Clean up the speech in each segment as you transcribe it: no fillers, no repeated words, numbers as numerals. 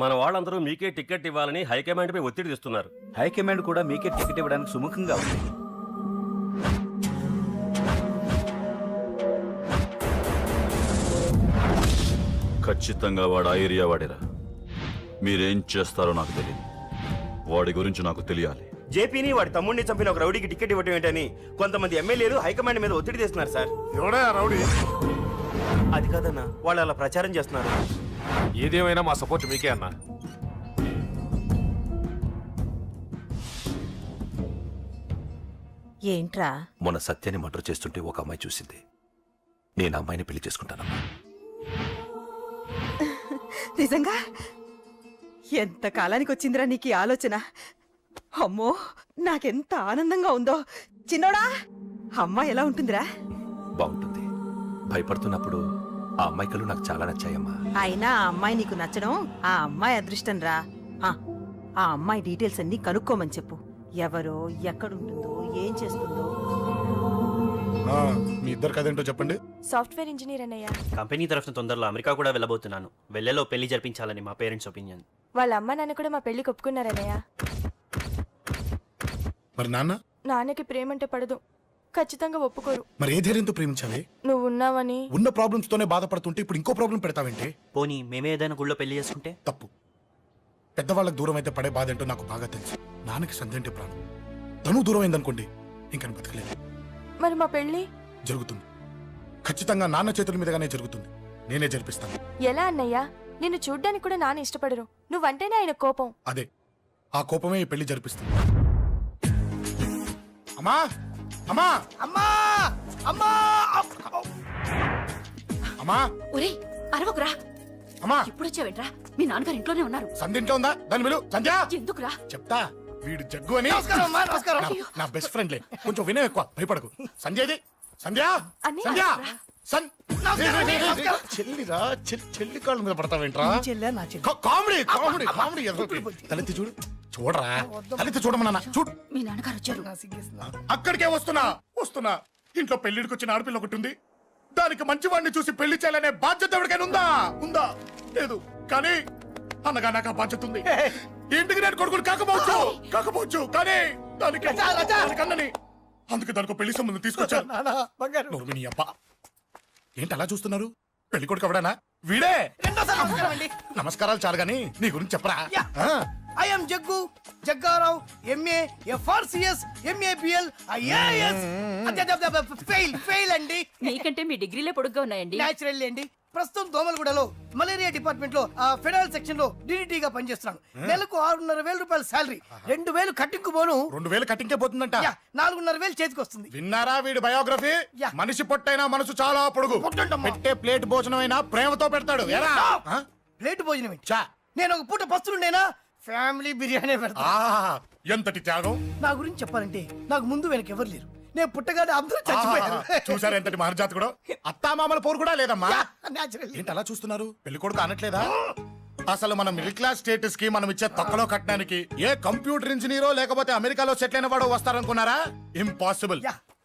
మన వాళ్ళందరూ మీకే టికెట్ ఇవ్వాలని హైకమాండ్ పై ఒత్తిడి తెస్తున్నారు. హైకమాండ్ కూడా మీకే టికెట్ ఇవ్వడానికి సుముఖంగా ఉంది. ఖచ్చితంగా వాడు ఆ ఏరియా వాడేరా. మీరేం చేస్తారో నాకు తెలియదు. వాడి గురించి నాకు తెలియాలి. జేపీని వాడి తమ్ముడిని చంపిన ఒక రౌడీకి టికెట్ ఇవ్వటం ఏంటని కొంతమంది ఎమ్మెల్యేలు హైకమాండ్ మీద ఒత్తిడి తెస్తున్నారు సార్. ఎవడా రౌడీ? అది కాదన్నా, వాళ్ళు అలా ప్రచారం చేస్తున్నారు. ఏదేమైనా మా సపోర్ట్ మీకే అన్నా. ఏంట్రా? మొన్న సత్యాన్ని మర్డర్ చేస్తుంటే ఒక అమ్మాయి చూసింది. నేను అమ్మాయిని పెళ్లి చేసుకుంటానమ్మా. నిజంగా? ఎంత కాలానికి వచ్చిందిరా నీకు ఈ ఆలోచన? అమ్మో, నాకెంత ఆనందంగా ఉందో. చిన్నోడా, అమ్మాయి ఎలా ఉంటుందిరా? బాగుంటుంది. భయపడుతున్నప్పుడు ఆ అమ్మాయి కళ్ళు నాకు చాలా నచ్చాయమ్మా. అయినా ఆ అమ్మాయి నీకు నచ్చడం ఆ అమ్మాయి అదృష్టం రా. ఆ అమ్మాయి డీటెయిల్స్ అన్ని కనుక్కోమని చెప్పు. ఎవరో, ఎక్కడుంటుందో, ఏం చేస్తుందో. మీ ఇద్దరు కదేంటో చెప్పండి. సాఫ్ట్వేర్ ఇంజనీర్ అన్నయ్య. కంపెనీ తరఫున తొందరలో అమెరికా కూడా వెళ్ళబోతున్నాను. వెళ్ళేలో పెళ్లి జరిపించాలని మా పేరెంట్స్ ఒపీనియన్. వాళ్ళ అమ్మ నాన్న కూడా మా పెళ్లికి ఒప్పుకున్నారన్నయ్య. మరి నాన్న? నాన్నకి ప్రేమంటే పడదు, ఖచ్చితంగా ఒప్పుకోరు. మరి ఏ ధైర్యంతో ప్రేమించాలి? నువ్వు ఉన్నావని. ఉన్న ప్రాబ్లమ్స్ తోనే బాధపడుతుంటే ఇప్పుడు ఇంకో ప్రాబ్లం పెడతావేంటి? పోనీ మేమే ఏదైనా గుళ్ళో పెళ్లి చేసుకుంటే? తప్పు. పెద్దవాళ్ళకి దూరం అయితే పడే బాధ ఏంటో నాకు బాగా తెలుసు. నాన్నకి సంధ్య అంటే ప్రాణం. తను దూరం అయిందనుకోండి, ఇంకా బతకలేదు. మరి మా పెళ్లి జరుగుతుంది. ఖచ్చితంగా నాన్న చేతుల మీదగానే జరుగుతుంది. నేనే జరిపిస్తాను. ఎలా అన్నయ్య? నిన్ను చూడ్డానికి కూడా నాన్న ఇష్టపడరు. నువ్వంటేనే ఆయన కోపం. అదే, ఆ కోపమే ఈ పెళ్లి జరిపిస్తుంది. అమ్మా, అమ్మా, అమ్మా, అమ్మా, అమ్మా. ఒరే అరవకురా. అమ్మా, ఇప్పుడు వచ్చావేంట్రా? మీ నాన్నగారు ఇంట్లోనే ఉన్నారు. సంధ్య ఇంట్లో ఉందా? దాని విలు. సంధ్య. ఎందుకురా? చెప్తా. వీడు జగ్గు అని నా బెస్ట్ ఫ్రెండ్లే. కొంచెం వినే ఎక్కువ, భయపడకు. సంధ్యది. సంధ్య, సంధ్య, చెల్లిరా. చెల్లి కాళ్ళ మీద పడతావేంట్రా? Comedy comedy comedy. తలెత్తి చూడు. చూడరా, తలెత్తి చూడమన్నా. చూడు. మీ నాన్నగారు వచ్చారు. అక్కడికే వస్తున్నా వస్తున్నా. ఇంట్లో పెళ్లిడికి వచ్చిన ఆడపిల్ల ఒకటి ఉంది. దానికి మంచి వాడిని చూసి పెళ్లి చేయాలనే బాధ్యత ఎవరికైనా ఉందా? ఉందా? లేదు. కానీ అనగా నాకు ఆ బాధ్యత ఉంది. ఇంటికి నేను కొడుకుని కాకపోవచ్చు కానీ దానికి అన్నని. అందుకే దానికి పెళ్లి సంబంధం తీసుకొచ్చాను. ఏంటి అలా చూస్తున్నారు? పెళ్లి కొడుకు ఎవడానా? వీడే. నమస్కారాలు చాలు గాని నీ గురించి చెప్పరా. I'm Jaggu Jaggarao, MA FRCS, MABL, IAS. Fail అండి. మీకంటే మీ డిగ్రీలే పొడుగ్గా ఉన్నాయండి. న్యాచురల్ అండి. ప్రస్తుతం దోమలగూడలో మలేరియా డిపార్ట్మెంట్ లో ఫెడరల్ సెక్షన్ లో DDT గా పనిచేస్తున్నాను. నెలకు 6,500 రూపాయల శాలరీ, 2,000 కట్టింగ్ పోను. 2,000 కట్టింకే పోతుందంట. 4,500 చేతికి వస్తుంది. విన్నారా వీడి బయోగ్రఫీ? మనిషి పొట్టైనా మనసు చాలా పొడుగు. పెట్టే ప్లేట్ భోజనం అయినా ప్రేమతో పెడతాడు. ప్లేట్ భోజనం ఏంటి? నేను ఒక పూట పస్తులుండేనా? ఫ్యామిలీ బిర్యానీ పెడతా. ఎంతటి త్యాగం! నా గురించి చెప్పాలంటే నాకు ముందు వెనక ఎవరు లేరు. నేను పుట్టగానే అందరూ చచ్చిపోయారు. చూసారు ఎంతటి మహర్జాత్ కూడా. అత్తామామల పోరు కూడా లేదమ్మా. ఏంటి అలా చూస్తున్నారు? పెళ్లి కొడుకు అనట్లేదా? అసలు మన మిడిల్ క్లాస్ స్టేటస్ కి మనం ఇచ్చే తక్కువలో కట్టడానికి ఏ కంప్యూటర్ ఇంజనీరో లేకపోతే అమెరికాలో సెటిల్ అయిన వాడు వస్తారనుకున్నారా? ఇంపాసిబుల్.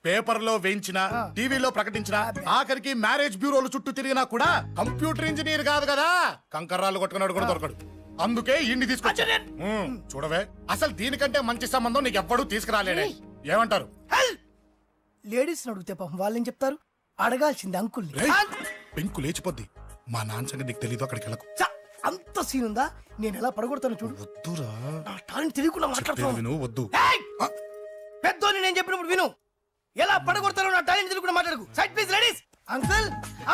పేపర్ లో వేయించిన, టీవీలో ప్రకటించిన, ఆఖరికి మ్యారేజ్ బ్యూరోలు చుట్టూ తిరిగినా కూడా కంప్యూటర్ ఇంజనీర్ కాదు కదా, కంకర్రాలు కొట్టుకున్నాడు కూడా దొరకడు. అందుకే ఇండి తీసుకొచ్చా. చూడవే, అసలు దీనికంటే మంచి సంబంధం నీకు ఎవ్వడూ తీసుకురాలేడే. ఏమంటారు? లేడీస్ అడిగితే పాపం వాళ్ళేం చెప్తారు? అడగాల్సింది అంకుల్. పెంకు లేచిపోద్ది. మా నాన్న సంగతి నీకు తెలీదు. అక్కడికి వెళ్ళకు. అంత సీన్ ఉందా? నేను ఎలా పడగొడతాను చూడు. వద్దురా, నా టాలెంట్ తెలియకుండా మాట్లాడుతున్నాను. వద్దు. పెద్దోని నేను చెప్పినప్పుడు విను. ఎలా పడగొడతారో నా టాలెంట్ తెలియకుండా మాట్లాడకు. Side please ladies. Uncle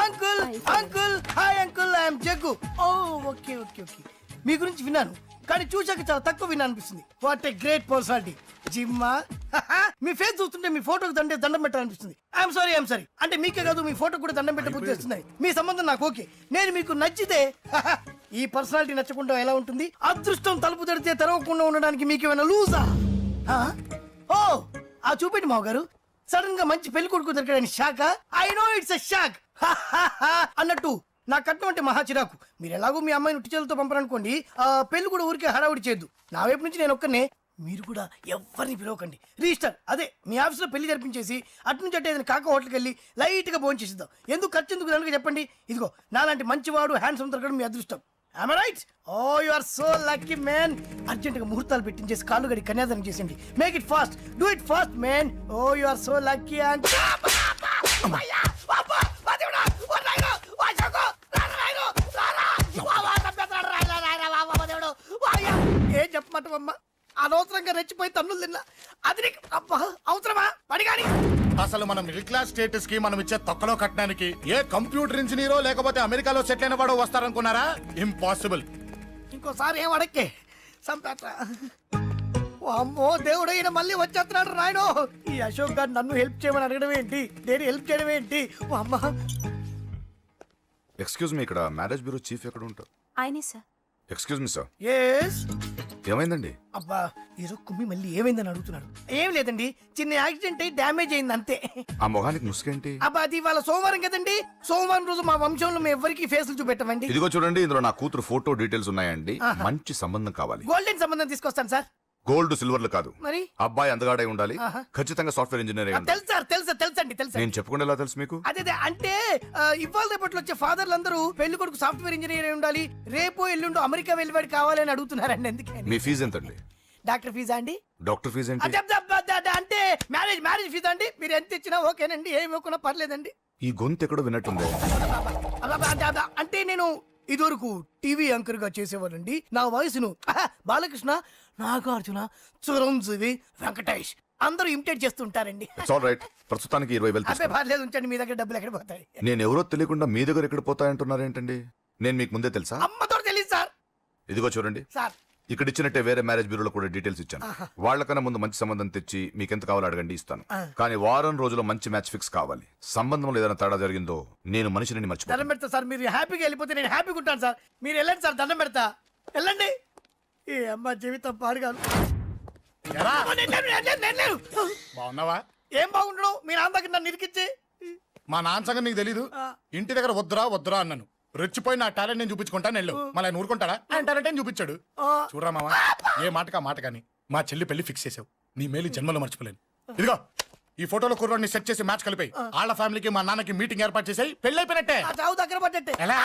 uncle uncle. Hi uncle, I'm Jaggu. Oh okay okay okay. మీ గురించి విన్నాను కానీ చూశాక చాలా తక్కువ విన్నా అనిపిస్తుంది. What a great personality. జిమ్మా, మీ ఫేస్ చూస్తుంటే మీ ఫోటోకి దండం పెట్టాలనిపిస్తుంది. ఐఎమ్ సారీ అంటే మీకే కాదు, మీ ఫోటో కూడా దండం పెట్టే బుద్ధి వస్తున్నాయి. మీ సంబంధం నాకు ఓకే. నేను మీకు నచ్చితే ఈ పర్సనాలిటీ నచ్చకుండా ఎలా ఉంటుంది? అదృష్టం తలుపు తెరితే తెరవకుండా ఉండడానికి మీకేమైనా లూజా? ఓ ఆ చూపెట్టి మావ గారు. సడన్ గా మంచి పెళ్లి కొడుకు దొరికాడని shock. I know it's a shock అన్నట్టు నా కట్నం అంటే మహా చిరాకు. మీరు ఎలాగో మీ అమ్మాయిని ఉట్టి చేతులతో పంపరనుకోండి, పెళ్లి కూడా ఊరికే హడావుడి చేయొద్దు. నా వైపు నుంచి నేను ఒక్కనే మీరు కూడా ఎవరిని పిలవకండి. రిజిస్టర్ అదే మీ ఆఫీస్లో పెళ్లి జరిపించేసి అటు నుంచి అంటే ఏదైనా కాక హోటల్కి వెళ్ళి లైట్గా భోజనం చేసిద్దాం. ఎందుకు ఖర్చు ఎందుకు దానికి చెప్పండి. ఇదిగో నాలాంటి మంచివాడు హ్యాండ్సమ్ దొరకడం మీ అదృష్టం. Am I right? Oh, you are so lucky, man. అర్జెంటుగా ముహూర్తాలు పెట్టించేసి కాళ్ళు గడి కన్యాదానం చేసేయండి. Make it fast, do it fast, man. Oh you are so lucky. And ఏం చెప్పమంటావమ్మా, అనవసరంగా రెచ్చిపోయి తన్నులు తిన్నా. అది నీకు అబ్బా అవసరమా పడిగాని. అసలు మన మిడిల్ క్లాస్ స్టేటస్ కి మనం ఇచ్చే తొక్కలో కట్టడానికి ఏ కంప్యూటర్ ఇంజనీరో లేకపోతే అమెరికాలో సెటిల్ అయిన వాడు వస్తారనుకున్నారా? ఇంపాసిబుల్. ఇంకోసారి ఏం అడక్కే సంపేట. అమ్మో దేవుడు, ఈయన మళ్ళీ వచ్చేస్తున్నాడు రాయడు. ఈ అశోక్ గారు నన్ను హెల్ప్ చేయమని అడగడం ఏంటి, నేను హెల్ప్ చేయడం ఏంటి? ఓ అమ్మ. ఎక్స్క్యూజ్ మీ, ఇక్కడ మ్యారేజ్ బ్యూరో చీఫ్ ఎక్కడ ఉంటారు? ఆయనే sir. Excuse me sir, yes. ఏమైందండి? అబ్బా ఏదో కుమ్మి మళ్ళీ ఏమైందని అడుగుతున్నాడు. ఏం లేదండి, చిన్న యాక్సిడెంట్ అయి డ్యామేజ్ అయింది అంతే. ఆ మొహానికి ముసుకేంటి? అబ్బా అది ఇవాళ సోమవారం కదండి. సోమవారం రోజు మా వంశంలో మేము ఎవరికి ఫేసులు చూపెట్టమండి. ఇదిగో చూడండి, ఇందులో నా కూతురు ఫోటో డీటెయిల్స్ ఉన్నాయండి. మంచి సంబంధం కావాలి. గోల్డెన్ సంబంధం తీసుకొస్తాను సార్. గోల్డ్ సిల్వర్లు కాదు, మరి అబ్బాయి అందగాడై ఉండాలి. ఖచ్చితంగా సాఫ్ట్వేర్ ఇంజనీర్ అయి ఉండాలి. తెలుసు సార్, తెలుసండి తెలుసండి. నేను చెప్పకుండా ఎలా తెలుసు మీకు? అదే అంటే ఇవాళ రేపట్లో వచ్చే ఫాదర్లు అందరూ పెళ్లి కొడుకు సాఫ్ట్వేర్ ఇంజనీర్ అయి ఉండాలి, రేపు ఎల్లుండు అమెరికా వెళ్ళివాడు కావాలని అడుగుతున్నారండి. అందుకే మీ ఫీజు ఎంతండి? డాక్టర్ ఫీజా అండి? డాక్టర్ ఫీజు ఏంటి? అంటే మ్యారేజ్ ఫీజా అండి. మీరు ఎంత ఇచ్చినా ఓకేనండి, ఏమి ఇవ్వకున్నా పర్లేదండి. ఈ గొంతు ఎక్కడో విన్నట్టుంది. అంటే నేను ఇదివరకు టీవీ యాంకర్ గా చేసేవాడండి. నా వయసును బాలకృష్ణ, నాగార్జున, చిరంజీవి, వెంకటేష్ అందరూ ఇమిటేట్ చేస్తుంటారండి. It's all right. ప్రస్తుతానికి 20,000 అబ్బే తీసుకోండి. పర్లేదు, ఉంచండి. మీ దగ్గర డబ్బులు ఎక్కడ పోతాయి? నేను ఎవరో తెలియకుండా మీ దగ్గర ఎక్కడ పోతాయంటున్నారేంటండి? నేను మీకు ముందే తెలుసా? అమ్మతో తెలియదు సార్. ఇదిగో చూడండి, సార్ ఇక్కడ ఇచ్చినట్టే వేరే మ్యారేజ్ బ్యూరోలో కూడా డీటెయిల్స్ ఇచ్చాను. వాళ్ళకన్నా ముందు మంచి సంబంధం తెచ్చి మీకు ఎంత కావాలో అడగండి, ఇస్తాను. కానీ వారం రోజుల్లో మంచి మ్యాచ్ ఫిక్స్ కావాలి. సంబంధంలో ఏదైనా తేడా జరిగిందో నేను మనిషిని మర్చిపోతాను. దండం పెడతా సార్. మీరు హ్యాపీగా వెళ్ళిపోతే నేను హ్యాపీగా ఉంటాను సార్. మీరు వెళ్ళండి సార్, దండం పెడతా. వెళ్ళండి. ఈ అమ్మ జీవితం పాడుగాను. ఎరా, నేను లేను. బాగున్నావా? ఏం బాగుండడం, మీ నాన్న దగ్గర నన్ను ఇరికిచ్చి. మా నాన్న సంగతి నీకు తెలీదు. ఇంటి దగ్గర వద్దురా అన్నాను. రెచ్చిపోయి నా టాలెంట్ నేను చూపించుకుంటాను వెళ్ళు. మళ్ళీ ఆయన ఊరుకుంటాడా? ఆయన టాలెంట్ అని చూపించాడు. చూడరా మావా, ఏ మాటకా మాట కానీ మా చెల్లి పెళ్లి ఫిక్స్ చేసావు. నీ మేలు జన్మలో మర్చిపోలేను. ఇదిగో ఈ ఫోటోలో కుర్రాడిని సెట్ చేసి మ్యాచ్ కలిపాయి. వాళ్ళ ఫ్యామిలీకి మా నాన్నకి మీటింగ్ ఏర్పాటు చేసాయి. పెళ్లి అయిపోయినట్టే. ఆ చావు దగ్గర పడ్డట్టే. ఎలా?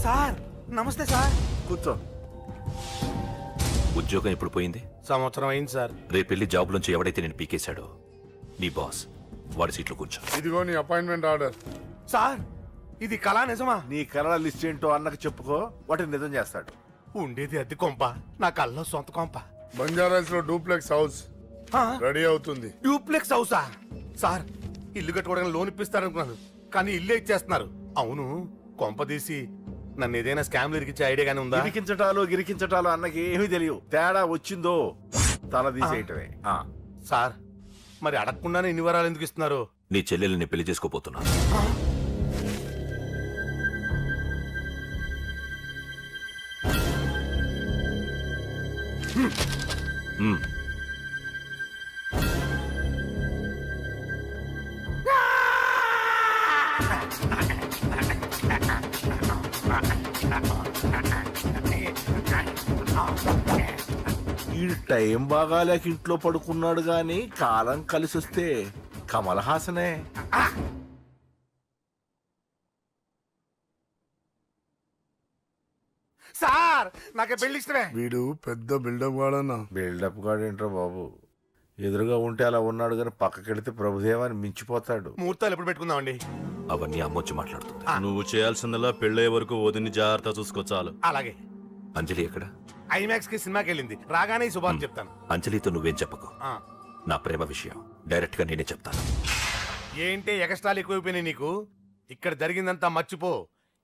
సార్ నమస్తే సార్. కూర్చో. ఉద్యోగం ఎప్పుడు పోయింది? సంవత్సరం అయింది సార్. రేపెళ్ళి జాబ్ నుంచి ఎవడైతే నేను పీకేశాడో నీ బాస్, వాడి సీట్లో కూర్చో. ఇదిగో నీ అపాయింట్మెంట్ ఆర్డర్. సార్ ఇది కళా నిజమా? నీ కళల లిస్ట్ ఏంటో అన్నకు చెప్పుకో, వాటిని నిజం చేస్తాడు. ఉండేది అద్దె కొంప, నా కళ్ళలో సొంత కొంప. బంజారాస్ లో డూప్లెక్స్ హౌస్ రెడీ అవుతుంది. డూప్లెక్స్ హౌసా? సార్ ఇల్లు కట్టుకోవడానికి లోన్ ఇప్పిస్తారనుకున్నాను, కానీ ఇల్లే ఇచ్చేస్తున్నారు. అవును, కొంప తీసి నన్ను ఏదైనా స్కామ్ ఇరికించే ఐడియా గానీ ఉందా? గిరికించటాలు అన్నకి ఏమీ తెలియవు. తేడా వచ్చిందో తల తీసేయటమే. సార్ మరి అడగకుండానే ఇన్ని వరాలు ఎందుకు ఇస్తున్నారు? నీ చెల్లెల్ని పెళ్లి చేసుకోపోతున్నా. ఈ టైం బాగాలేక ఇంట్లో పడుకున్నాడు గాని కాలం కలిసి వస్తే కమల్ హాసనే. సార్ నాకే పెళ్లి ఇష్టమే. వీడు పెద్ద బిల్డప్ వాడన్నా. బిల్డప్ గాడు ఏంట్రా బాబు, ఎదురుగా ఉంటే అలా ఉన్నాడు గాని పక్కకెడితే ప్రభుదేవాన్ని మించిపోతాడు. ముహూర్తాలు ఎప్పుడు పెట్టుకుందామండి? అవన్నీ అమ్మొచ్చి మాట్లాడుతుంది. నువ్వు చేయాల్సిందల్లా పెళ్ళయ్యే వరకు వదిని జాగ్రత్త చూసుకో చాలు. అలాగే. అంజలి ఎక్కడ? ఐమాక్స్ కి సినిమాకి వెళ్ళింది, రాగానే ఈ శుభాన్ని చెప్తాను. అంజలితో నువ్వేం చెప్పకు. ఆ. నా ప్రేమ విషయం డైరెక్ట్ గా నేనే చెప్తాను. ఏంటి ఎగస్ట్రాలు ఎక్కువైపోయినాయి నీకు? ఇక్కడ జరిగిందంతా మర్చిపో.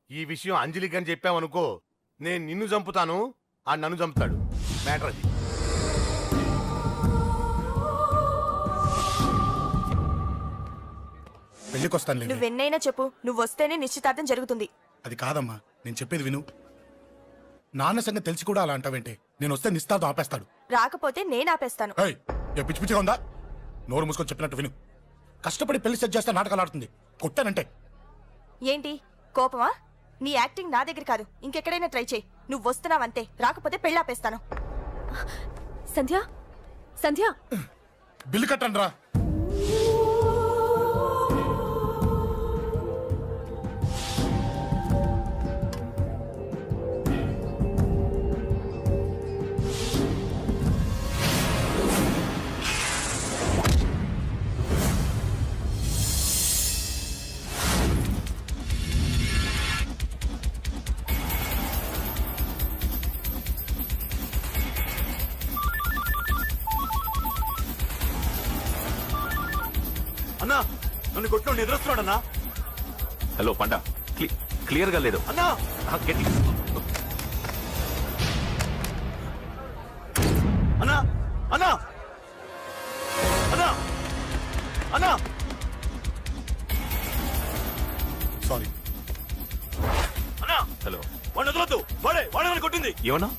ఈ విషయం అంజలికి అని చెప్పావనుకో, నేను నిన్ను చంపుతాను, ఆ నన్ను చంపుతాడు. మ్యాటర్ అది. పెళ్లికి వస్తాను. నువ్వెన్నైనా చెప్పు, నువ్వు వస్తేనే నిశ్చితార్థం జరుగుతుంది. అది కాదమ్మా, నేను చెప్పేది విను. నాన్న సంగతి తెలిసి కూడా అలా అంటావేంటి? నేను వస్తే నిస్తాతో ఆపేస్తాడు. రాకపోతే నేను ఆపేస్తాను. ఏయ్, ఏ పిచ్చి పిచ్చిగా ఉందా? నోరు మూసుకొని చెప్పినట్టు విను. కష్టపడి పెళ్లి సెట్ చేస్తే నాటకాలు ఆడుతుంది. కొట్టానంటే ఏంటి కోపమా? నీ యాక్టింగ్ నా దగ్గర కాదు, ఇంకెక్కడైనా ట్రై చేయి. నువ్వు వస్తున్నావంతే, రాకపోతే పెళ్ళాపేస్తాను. సంధ్య సంధ్య బిల్లు కట్టండి రా. అన్నా నన్ను కొట్టిన నిద్రస్తున్నాడన్నా. హలో పండ, క్లియర్ గా లేదు అన్నా. గట్టి అన్నా అన్నా అన్నా అన్నా. సారీ. అన్నా హలో, వాడిని వదలొద్దు. వాడే నన్ను కొట్టింది. ఏమన్నా?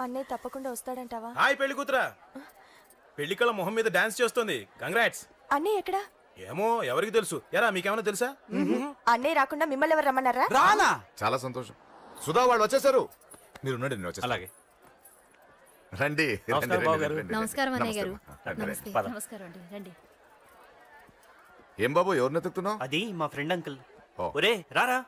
అన్నయ్య తప్పకుండా వస్తాడంటావా? హాయ్ పెళ్లి కూతురా. పెళ్లి కళ మొహం మీద డాన్స్ చేస్తుంది. కంగ్రాట్స్. అన్నయ్య ఎక్కడా? ఏమో ఎవరికి తెలుసు. ఎరా మీకేమైనా తెలుసా? అన్నయ్య రాకుండా మిమ్మల్ని ఎవరు రమ్మన్నారా? రానా? చాలా సంతోషం. సుధా వాళ్ళు వచ్చేసారు. మీరు ఉండండి, నేను వచ్చేస్తాను. అలాగే. రండి. నమస్కారం బాబు గారు. నమస్కారం అన్నయ్య గారు. నమస్తే. నమస్కారం అండి, రండి. ఏం బాబు, ఎవరిని ఎత్తుకుతున్నావు? అది మా ఫ్రెండ్ అంకుల్. ఓ. ఒరే రారా.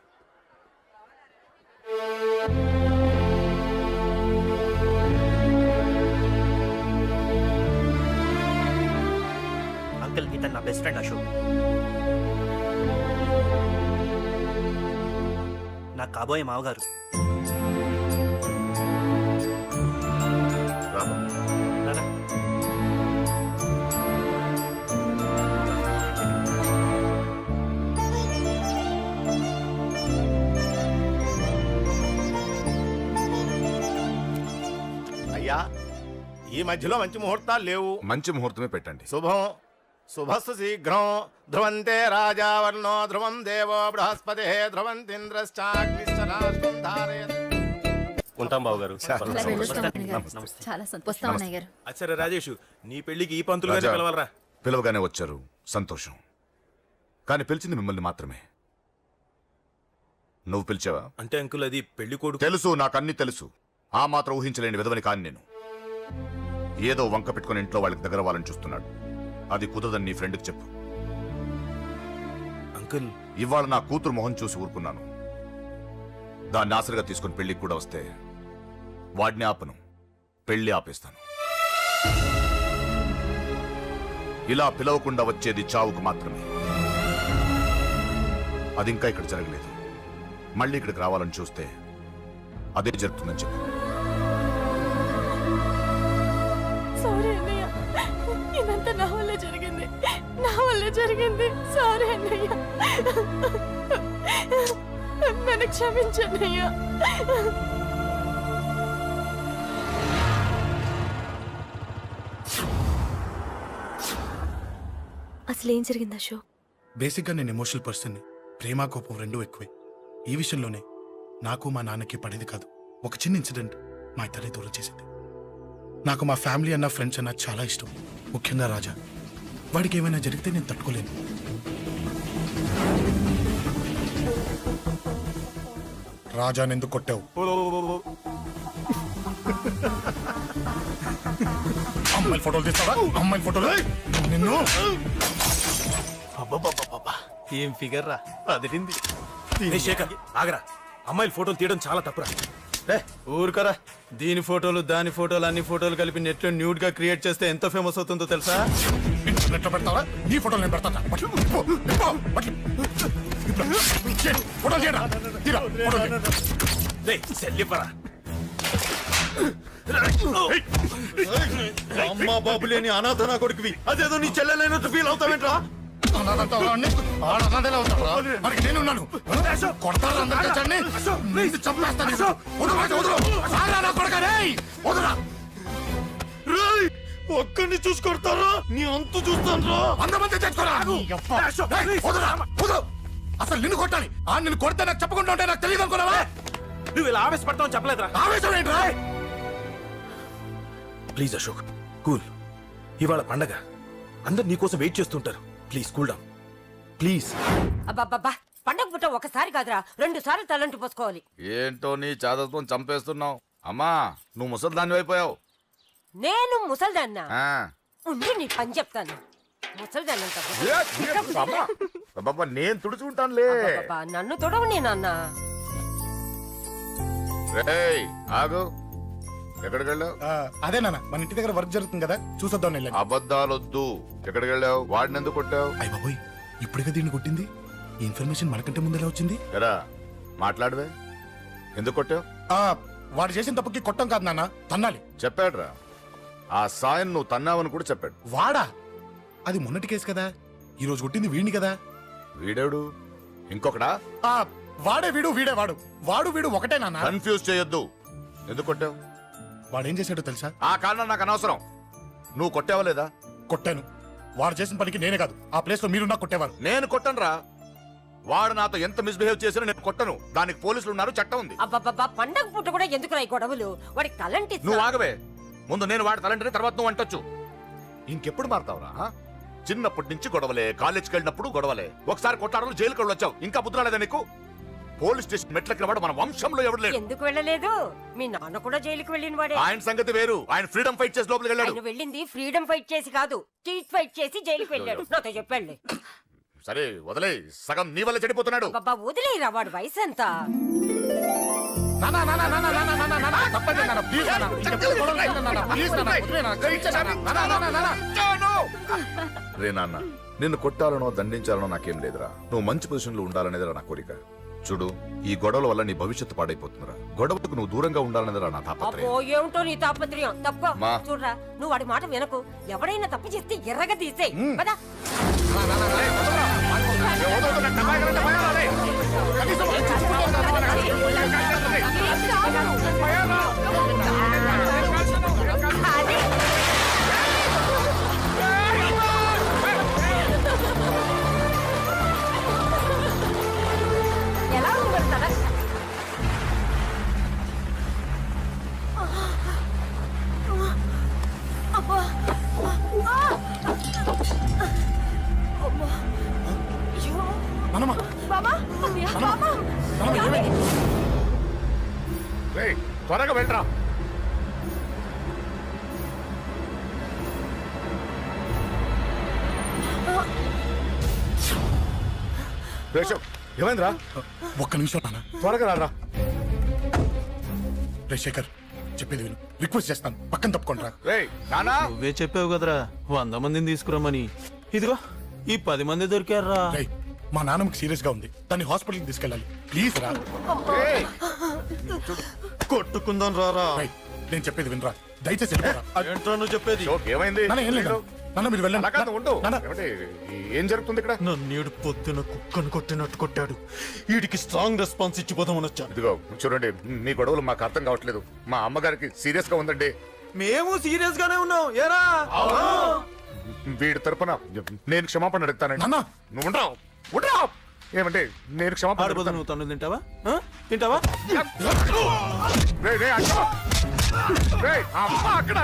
అంకుల్ ఇతను నా బెస్ట్ ఫ్రెండ్ అశోక్. నా కాబోయే మావగారు. రాబా. రారా. అయ్యా, ఈ మధ్యలో మంచి ముహూర్తాలు లేవు. మంచి ముహూర్తమే పెట్టండి. శుభం శుభస్సు శీఘ్రం. ధ్రువంతే రాజావర్ణో ధ్రువం దేవో బృహస్పతి ధ్రువంతింద్రశ్చాగ్నిశ్చరాష్ట్రం ధారయత్. ఉంటాం బాబు గారు. చాలా సంతోషం అన్నయ్య గారు. అచ్చరే రాజేష్, నీ పెళ్లికి ఈ పంతులు గారిని రాజా. పిలవాలరా. పిలవగానే వచ్చారు, సంతోషం. కానీ పిలిచింది మిమ్మల్ని మాత్రమే. నువ్వు పిలిచావా? అంటే అంకుల్ అది పెళ్లి కొడుకు. తెలుసు, నాకన్నీ తెలుసు. ఆ మాత్రం ఊహించలేని విధవని కాని నేను. ఏదో వంక పెట్టుకుని ఇంట్లో వాళ్ళకి దగ్గర వాళ్ళని చూస్తున్నాడు. అది కుదరదని నీ ఫ్రెండ్కి చెప్పు. అంకుల్ ఇవాళ నా కూతురు మొహం చూసి ఊరుకున్నాను. దాన్ని ఆసరిగా తీసుకుని పెళ్లికి కూడా వస్తే వాడిని ఆపను, పెళ్లి ఆపేస్తాను. ఇలా పిలవకుండా వచ్చేది చావుకు మాత్రమే. అది ఇంకా ఇక్కడ జరగలేదు. మళ్ళీ ఇక్కడికి రావాలని చూస్తే అదే జరుగుతుందని చెప్పు. సారీ అన్నయ్య, ఇదంతా నా వల్లే జరిగింది. నా వల్లే జరిగింది. సారీ అన్నయ్య, నన్ను క్షమించన్నయ్య. అసలు ఏం జరిగింది అశోక్? బేసిక్గా నేను ఎమోషనల్ పర్సన్ని. ప్రేమ కోపం రెండూ ఎక్కువే. ఈ విషయంలోనే నాకు మా నాన్నకి పడేది కాదు. ఒక చిన్న ఇన్సిడెంట్ మా ఇద్దరిని దూరం చేసింది. నాకు మా ఫ్యామిలీ అన్న ఫ్రెండ్స్ అన్న చాలా ఇష్టం, ముఖ్యంగా రాజా. వాడికి ఏమైనా జరిగితే నేను తట్టుకోలేను. రాజాని ఎందుకు కొట్టావు? అమ్మాయిల ఫోటోలు తీస్తావా? అమ్మాయిల ఫోటోలు నిన్ను. అబ్బబ్బబ్బబ్బబ్బా, ఏం ఫిగర్ రా. అదిరింది. శేఖర్ ఆగరా. అమ్మాయిల ఫోటోలు తీయడం చాలా తప్పురా. ఊరుకరా. దీని ఫోటోలు దాని ఫోటోలు అన్ని ఫోటోలు కలిపి నెట్ లో న్యూడ్ గా క్రియేట్ చేస్తే ఎంత ఫేమస్ అవుతుందో తెలుసా? ఇంటర్నెట్ లో పెడతావా? నీ ఫోటోలు నేను పెడతాను. అమ్మా బాబు లేని అనాథ నా కొడుకువి. అదేదో నీ చెల్లెలైనట్టు ఫీల్ అవుతావేంట్రా? నేనున్నాను. కొడతారు అందరికీ చండి. నిన్ను చంపేస్తాను. ఒక్కడిని చూసుకొడతారా? నీ అంతు చూస్తాను. అందమంది తెచ్చుకోరా. అసలు నిన్ను కొట్టాలి. నిన్ను కొడితే నాకు చెప్పకుండా ఉంటే నాకు తెలియదు అనుకున్నావా? నువ్వు ఇలా ఆవేశపడతావు చెప్పలేదురా. ఆవేశం ఏంట్రా? Please Ashok, cool. ఇవాళ పండగ, అందరు నీకోసం వెయిట్ చేస్తుంటారు. Please cool down. ప్లీజ్. అబ్బబ్బబ్బా పండగ పుట్ట ఒకసారి కాదురా 2 సార్లు తలంటి పోసుకోవాలి. ఏంటో నీ చాదత్వం చంపేస్తున్నావు. అమ్మా నువ్వు ముసలి దాన్ని అయిపోయావు. నేను ముసల్దాన్నా ఉండి నీ పని చెప్తాను. ముసల్దాన్నంట నేను తుడుచుకుంటానులే. నన్ను తొడవు నేనన్న. రేయ్ ఆగు, ఎక్కడికి వెళ్ళావు? అదే నాన్న మన ఇంటి దగ్గర వర్క్ జరుగుతుంది కదా, చూసొద్దాం వెళ్ళాను. అబద్ధాలొద్దు. ఎక్కడికి వెళ్ళావు? వాడిని ఎందుకు కొట్టావు? అయ్య బాబోయ్, ఇప్పుడుగా దీన్ని కొట్టింది. ఈ ఇన్ఫర్మేషన్ మనకంటే ముందు ఎలా వచ్చింది? ఎరా మాట్లాడవే, ఎందుకు కొట్టావు? వాడు చేసిన తప్పుకి కొట్టం కాదు నాన్న, తన్నాలి. చెప్పాడురా, ఆ సాయం నువ్వు తన్నావని కూడా చెప్పాడు. వాడా? అది మొన్నటి కేసు కదా, ఈ రోజు కొట్టింది వీడిని కదా. వీడేడు ఇంకొకడా? వాడే వీడు, వీడే వాడు. వాడు వీడు ఒకటే నాన్న. కన్ఫ్యూజ్ చేయొద్దు. ఎందుకు కొట్టావు? వాడేం చేశాడో తెలుసా? ఆ కారణం నాకు అనవసరం. నువ్వు కొట్టావా లేదా? కొట్టాను. వాడు చేసిన పనికి నేనే కాదు, ఆ ప్లేస్ లో మీరున్నా కొట్టేవారు. నేను కొట్టనురా. వాడు నాతో ఎంత మిస్బిహేవ్ చేసినా నేను కొట్టను. దానికి పోలీసులు ఉన్నారు, చట్టం ఉంది. అబ్బబ్బబ్బా పండగ పుట్ట కూడా ఎందుకు రాయి గొడవలు? వాడికి తలంటి నువ్వు ఆగవే. ముందు నేను వాడి తలంటే తర్వాత నువ్వు అంటొచ్చు. ఇంకెప్పుడు మారుతావురా? చిన్నప్పటి నుంచి గొడవలే, కాలేజ్కి వెళ్ళినప్పుడు గొడవలే. ఒకసారి కొట్టాడలు జైలుకి వచ్చావు, ఇంకా బుద్ధి రాలేదా నీకు? పోలీస్ స్టేషన్ మెట్లకి వాడు మన వంశంలో ఎవడు లేడు. ఎందుకు వెళ్ళలేదు? మీ నాన్న కూడా జైలుకి వెళ్ళిన వాడే. ఆయన సంగతి వేరు. ఆయన ఫ్రీడమ్ ఫైట్ చేసి లోపలికి వెళ్ళాడు. ఆయన వెళ్ళింది ఫ్రీడమ్ ఫైట్ చేసి కాదు, స్ట్రీట్ ఫైట్ చేసి జైలుకి వెళ్ళాడు. నాతో చెప్పండి. సరే వదిలే, సగం నీ వల్ల చెడిపోతున్నాడు. బాబా వదిలేరా, వాడు వయసు ఎంత? రే నాన్న, నిన్ను కొట్టాలనో దండించాలనో నాకేం లేదురా. నువ్వు మంచి పొజిషన్ లో ఉండాలనేదిరా నా కోరిక. చూడు, ఈ గొడవల వల్ల నీ భవిష్యత్తు పాడైపోతుందిరా. గొడవకు నువ్వు దూరంగా ఉండాలనేదిరా నా తాపత్రయం. అబ్బో ఏమిటో నీ తాపత్రయం. తప్ప మా. చూడరా, నువ్వు వాడి మాట వినకు. ఎవడైనా తప్పు చేస్తే ఎర్రగా తీసేయ్ కదా. ఎలా ఉంది మరి తల? అబ్బా త్వరగా వెళ్ళరా. ఏమైందిరా? ఒక్క నిమిషం నాన్న, త్వరగా రారా. రే శేఖర్, చెప్పేది విను. రిక్వెస్ట్ చేస్తాను, పక్కన తప్పుకోండి రా. నానా నువ్వే చెప్పావు కదరా 100 మందిని తీసుకురమ్మని. ఇదిగో ఈ 10 మంది దొరికారా. మా నాన్నకి సీరియస్ గా ఉంది, దాన్ని హాస్పిటల్కి తీసుకెళ్ళాలి. ప్లీజ్ రా. కొట్టుకుందాం రారా. నేను చెప్పేది వినరా, దయచేసి వెళ్ళిపోరా. ఏంట్రా నువ్వు చెప్పేది? ఏమైంది? నాన్న, ఏం లేదు. నాన్న మీరు వెళ్ళండి. ఏం జరుగుతుంది ఇక్కడ? నన్ను పొద్దున కుక్కను కొట్టినట్టు కొట్టాడు. వీడికి స్ట్రాంగ్ రెస్పాన్స్ ఇచ్చిపోదామని వచ్చాను. ఇదిగో చూడండి, మీ గొడవలు మాకు అర్థం కావట్లేదు. మా అమ్మగారికి సీరియస్ గా ఉందండి. మేము సీరియస్ గానే ఉన్నాం. ఏరా వీడి తరపున నేను క్షమాపణ అడుగుతానండి. నువ్వు ఉండరావు. ఏమంటే నేను క్షమాపణ ఆడబోదు. నువ్వు తను తింటావా? తింటావా? అక్కడ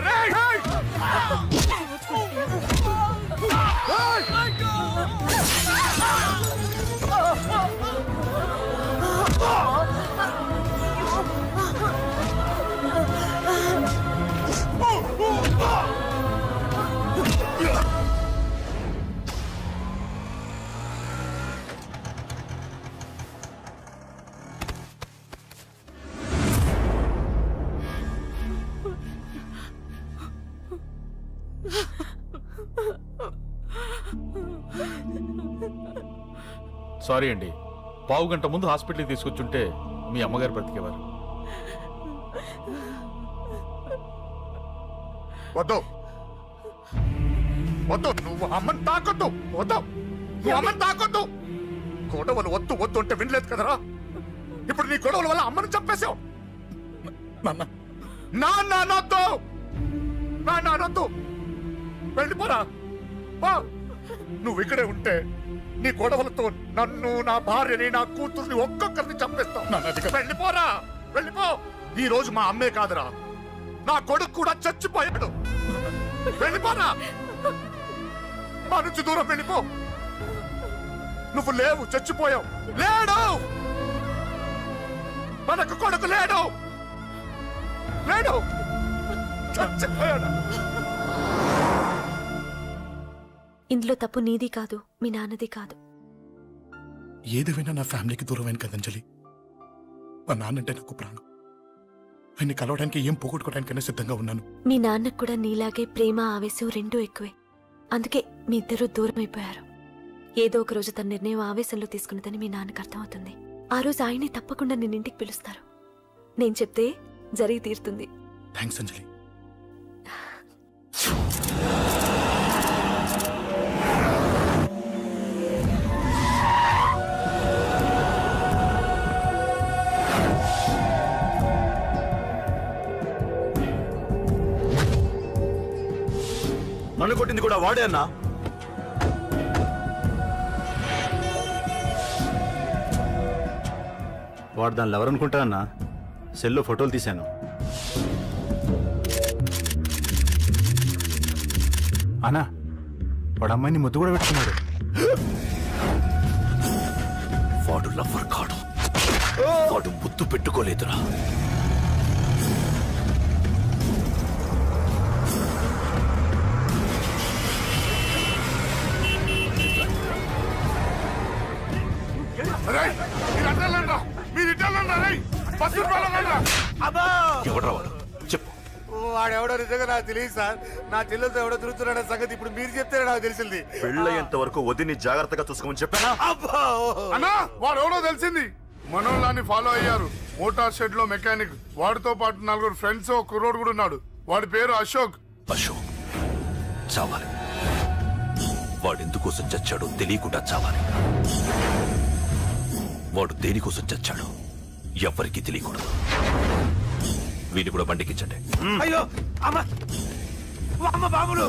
సారీ అండి, పావు గంట ముందు హాస్పిటల్కి తీసుకొచ్చుంటే మీ అమ్మగారు బ్రతికేవారు. వద్దు వద్దు, నువ్వు అమ్మని తాకొద్దు. వద్దు, నువ్వు అమ్మని తాకొద్దు. గొడవలు వద్దు వద్దు అంటే వినలేదు కదరా. ఇప్పుడు నీ గొడవల వల్ల అమ్మని చంపేశావు. నాన్నొద్దు, నాన్నొద్దు, వెళ్ళిపోరా. నువ్వు ఇక్కడే ఉంటే నీ గొడవలతో నన్ను, నా భార్యని, నా కూతుర్ని ఒక్కొక్కరిని చంపేస్తావు. వెళ్ళిపోరా, వెళ్ళిపో. ఈ రోజు మా అమ్మే కాదురా, నా కొడుకు కూడా చచ్చిపోయాడు. వెళ్ళిపోరా, మా నుంచి దూరం వెళ్ళిపో. నువ్వు లేవు, చచ్చిపోయావు. లేడు, మనకు కొడుకు లేడు, లేడు, చచ్చిపోయాడు. ఇందులో తప్పు నీది కాదు, మీ నాన్నది కాదు. ఏదేమైనా నా ఫ్యామిలీకి దూరమైన కదా అంజలి. మా నాన్నంటే నాకు ప్రాణం. ఆయన్ని కలవడానికి ఏం పోగొట్టుకోవడానికైనా సిద్ధంగా ఉన్నాను. మీ నాన్నకు కూడా నీలాగే ప్రేమ ఆవేశం రెండూ ఎక్కువే. అందుకే మీ ఇద్దరూ దూరం అయిపోయారు. ఏదో ఒక రోజు తన నిర్ణయం ఆవేశంలో తీసుకున్నదని మీ నాన్నకు అర్థమవుతుంది. ఆ రోజు ఆయనే తప్పకుండా నిన్నింటికి పిలుస్తారు. నేను చెప్తే జరిగి తీరుతుంది. థ్యాంక్స్ అంజలి. నన్ను కొట్టింది కూడా వాడే అన్నా. వాడు దానిలో ఎవరనుకుంటా అన్న, సెల్లో ఫోటోలు తీశాను. అన్నా వాడు అమ్మాయిని ముద్దు కూడా పెట్టుకున్నాడు. వాడు లవ్వర్ కాడు, వాడు ముద్దు పెట్టుకోలేదురా. ఎవడ్రా వాడు? చెప్పు. వాడెవడో నిజంగా నాకు తెలియదు సార్. నా చెల్లెలతో ఎవడో తిరుగుతున్నాడ సంగతి ఇప్పుడు మీరు చెప్తే నాకు తెలిసింది. పెళ్ళయ్యేంత వరకు వదిని జాగ్రత్తగా చూసుకోమని చెప్పానా? అన్నా వాడు ఎవడో తెలిసింది. మనోళ్ళని ఫాలో అయ్యారు. మోటార్ షెడ్ లో మెకానిక్, వాడితో పాటు 4 ఫ్రెండ్స్, ఒక కుర్రోడు కూడా ఉన్నాడు. వాడి పేరు అశోక్. అశోక్ చావాలి. వాడెందుకోసం చచ్చాడో తెలియకుండా చావాలి. వాడు దేనికోసం చచ్చాడో ఎవ్వరికీ తెలియకూడదు. వీళ్ళు కూడా బండికిచ్చండి. అయ్యో అమ్మ, అమ్మ బాబులు